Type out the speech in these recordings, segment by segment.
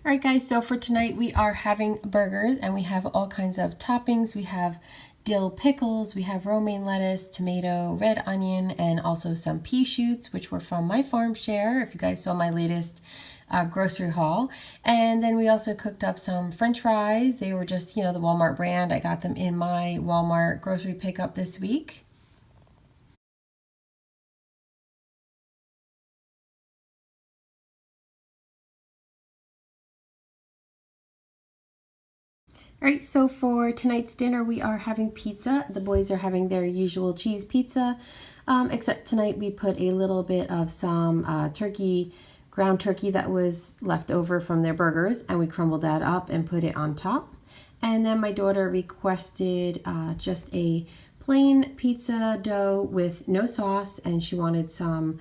All right, guys, so for tonight we are having burgers and we have all kinds of toppings. We have dill pickles, we have romaine lettuce, tomato, red onion, and also some pea shoots, which were from my farm share, if you guys saw my latest grocery haul. And then we also cooked up some French fries. They were just, the Walmart brand. I got them in my Walmart grocery pickup this week. All right, so for tonight's dinner, we are having pizza. The boys are having their usual cheese pizza, except tonight we put a little bit of some ground turkey that was left over from their burgers, and we crumbled that up and put it on top. And then my daughter requested just a plain pizza dough with no sauce, and she wanted some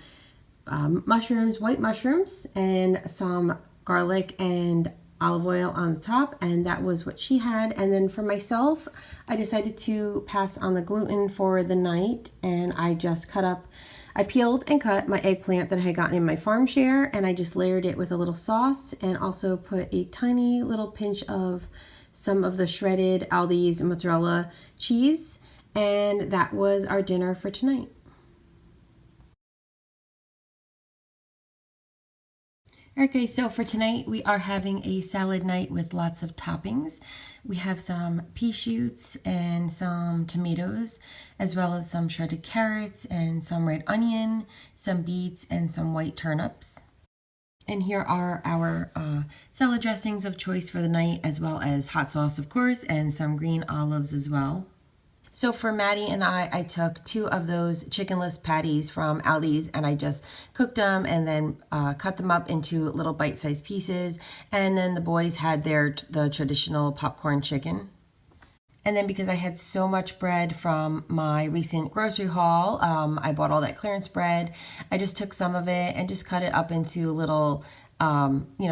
mushrooms, white mushrooms, and some garlic and olive oil on the top, and that was what she had. And then for myself, I decided to pass on the gluten for the night, and I peeled and cut my eggplant that I had gotten in my farm share, and I just layered it with a little sauce and also put a tiny little pinch of some of the shredded Aldi's mozzarella cheese, and that was our dinner for tonight. Okay, so for tonight we are having a salad night with lots of toppings. We have some pea shoots and some tomatoes, as well as some shredded carrots and some red onion, some beets, and some white turnips. And here are our salad dressings of choice for the night, as well as hot sauce, of course, and some green olives as well. So for Maddie and I took 2 of those chickenless patties from Aldi's, and I just cooked them and then cut them up into little bite-sized pieces. And then the boys had the traditional popcorn chicken. And then because I had so much bread from my recent grocery haul, I bought all that clearance bread. I just took some of it and just cut it up into little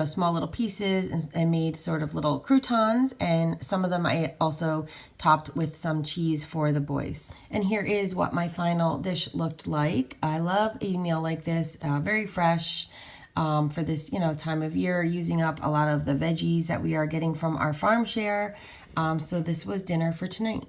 small little pieces and made sort of little croutons, and some of them I also topped with some cheese for the boys. And here is what my final dish looked like. I love a meal like this, very fresh for this time of year, using up a lot of the veggies that we are getting from our farm share. So this was dinner for tonight.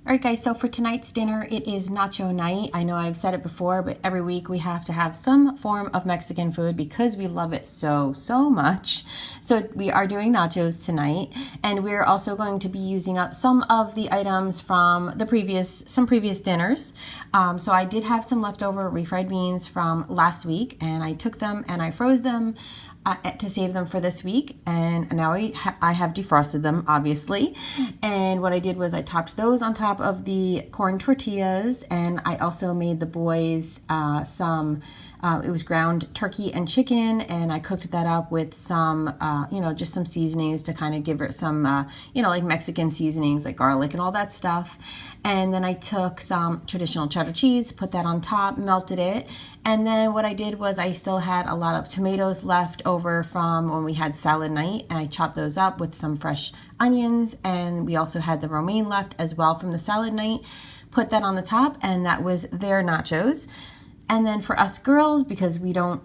All right, guys, so for tonight's dinner, it is nacho night. I know I've said it before, but every week we have to have some form of Mexican food because we love it so much. So we are doing nachos tonight, and we're also going to be using up some of the items from some previous dinners. So I did have some leftover refried beans from last week, and I took them and I froze them to save them for this week, and now I have defrosted them, obviously. And what I did was I topped those on top of the corn tortillas, and I also made the boys it was ground turkey and chicken, and I cooked that up with some just some seasonings to kind of give it some like Mexican seasonings like garlic and all that stuff. And then I took some traditional cheddar cheese, put that on top, melted it. And then what I did was I still had a lot of tomatoes left over from when we had salad night, and I chopped those up with some fresh onions, and we also had the romaine left as well from the salad night. Put that on the top, and that was their nachos. And then for us girls, because we don't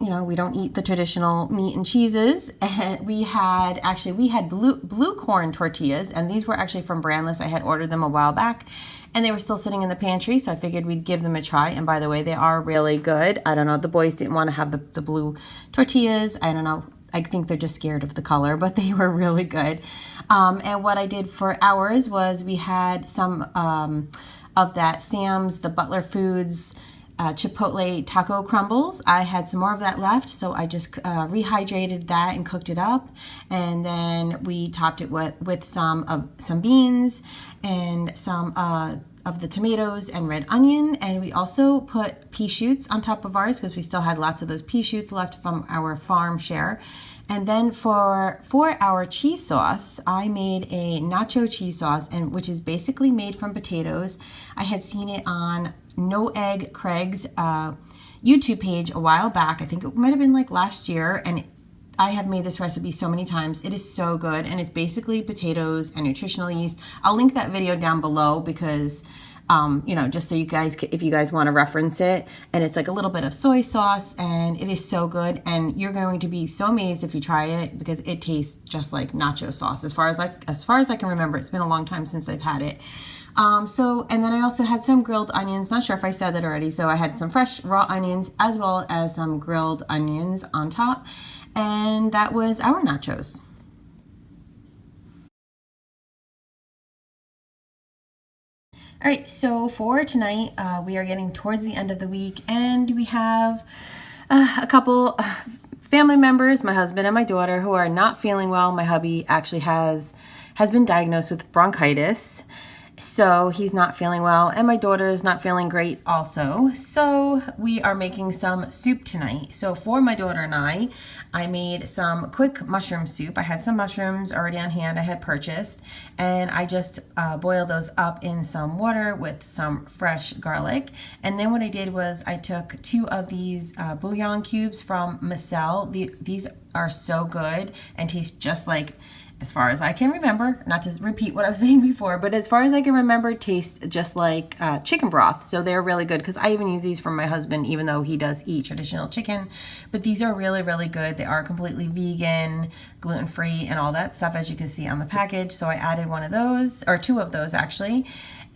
eat the traditional meat and cheeses, we had blue corn tortillas, and these were actually from Brandless. I had ordered them a while back, and they were still sitting in the pantry, so I figured we'd give them a try. And by the way, they are really good. I don't know, the boys didn't want to have the blue tortillas. I don't know. I think they're just scared of the color, but they were really good. And what I did for ours was we had some of that Sam's, the Butler Foods Chipotle taco crumbles. I had some more of that left, so I just rehydrated that and cooked it up, and then we topped it with some beans and some of the tomatoes and red onion, and we also put pea shoots on top of ours because we still had lots of those pea shoots left from our farm share. And then for our cheese sauce, I made a nacho cheese sauce, which is basically made from potatoes. I had seen it on No Egg Craig's YouTube page a while back. I think it might have been like last year, and I have made this recipe so many times. It is so good, and it's basically potatoes and nutritional yeast. I'll link that video down below because You know, just so you guys, if you guys want to reference it. And it's like a little bit of soy sauce, and it is so good. And you're going to be so amazed if you try it, because it tastes just like nacho sauce. As far as I can remember, it's been a long time since I've had it. And then I also had some grilled onions. Not sure if I said that already. So I had some fresh raw onions as well as some grilled onions on top. And that was our nachos. All right, so for tonight, we are getting towards the end of the week, and we have a couple family members, my husband and my daughter, who are not feeling well. My hubby actually has been diagnosed with bronchitis, so he's not feeling well, and my daughter is not feeling great also. So we are making some soup tonight. So for my daughter and I made some quick mushroom soup. I had some mushrooms already on hand I had purchased, and I just boiled those up in some water with some fresh garlic. And then what I did was I took 2 of these bouillon cubes from Micelle. These are so good and taste just like, as far as I can remember, not to repeat what I was saying before, but as far as I can remember, taste just like chicken broth. So they're really good, because I even use these for my husband, even though he does eat traditional chicken. But these are really, really good. They are completely vegan, gluten-free, and all that stuff, as you can see on the package. So I added 1 of those, or 2 of those actually.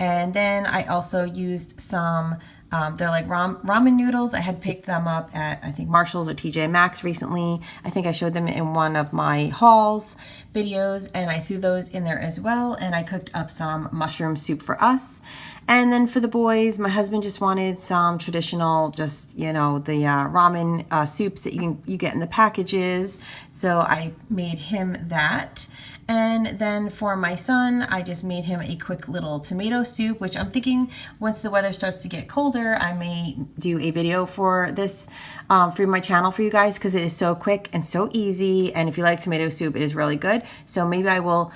And then I also used some, they're like ramen noodles. I had picked them up at, I think, Marshall's or TJ Maxx recently. I think I showed them in one of my hauls videos, and I threw those in there as well. And I cooked up some mushroom soup for us. And then for the boys, my husband just wanted some traditional, just, you know, the ramen soups that you get in the packages. So I made him that. And then for my son, I just made him a quick little tomato soup, which I'm thinking once the weather starts to get colder, I may do a video for this for my channel for you guys, because it is so quick and so easy. And if you like tomato soup, it is really good. So maybe I will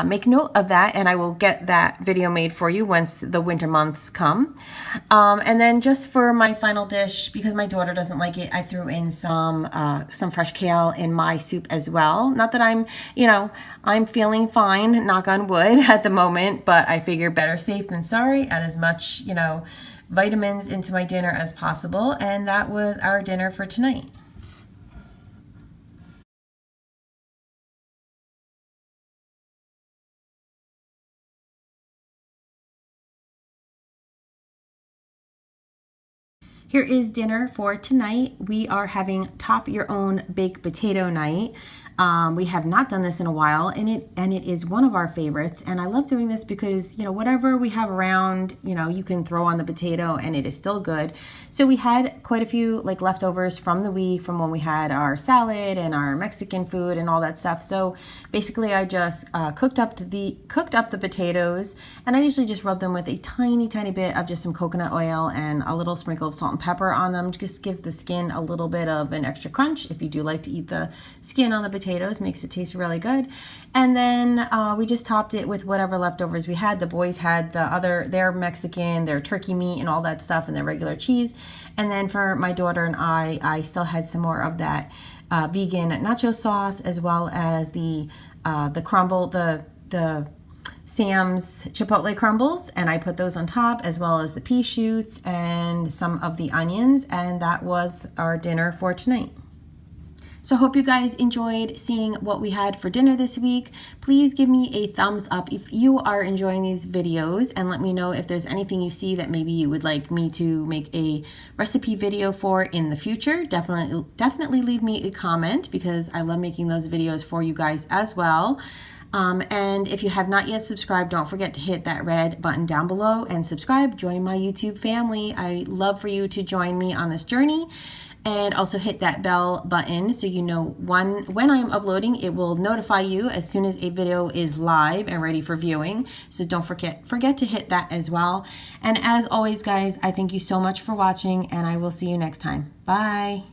make note of that, and I will get that video made for you once the winter months come. And then just for my final dish, because my daughter doesn't like it, I threw in some fresh kale in my soup as well. Not that I'm, you know, I'm feeling fine, knock on wood, at the moment, but I figure better safe than sorry. Add as much, you know, vitamins into my dinner as possible. And that was our dinner for tonight. Here is dinner for tonight. We are having top your own baked potato night. We have not done this in a while, and it is one of our favorites. And I love doing this because, you know, whatever we have around, you know, you can throw on the potato and it is still good. So we had quite a few like leftovers from the week, from when we had our salad and our Mexican food and all that stuff. So basically I just cooked up the potatoes, and I usually just rub them with a tiny bit of just some coconut oil and a little sprinkle of salt and pepper on them. Just gives the skin a little bit of an extra crunch. If you do like to eat the skin on the potatoes, makes it taste really good. And then we just topped it with whatever leftovers we had. The boys had their Mexican, their turkey meat and all that stuff, and their regular cheese. And then for my daughter and I still had some more of that vegan nacho sauce, as well as the crumble, the Sam's Chipotle crumbles, and I put those on top, as well as the pea shoots and some of the onions, and that was our dinner for tonight. So I hope you guys enjoyed seeing what we had for dinner this week. Please give me a thumbs up if you are enjoying these videos, and let me know if there's anything you see that maybe you would like me to make a recipe video for in the future. Definitely leave me a comment, because I love making those videos for you guys as well. And if you have not yet subscribed, don't forget to hit that red button down below and subscribe. Join my YouTube family. I love for you to join me on this journey. And also hit that bell button so you know when I'm uploading. It will notify you as soon as a video is live and ready for viewing. So don't forget to hit that as well. And as always, guys, I thank you so much for watching, and I will see you next time. Bye.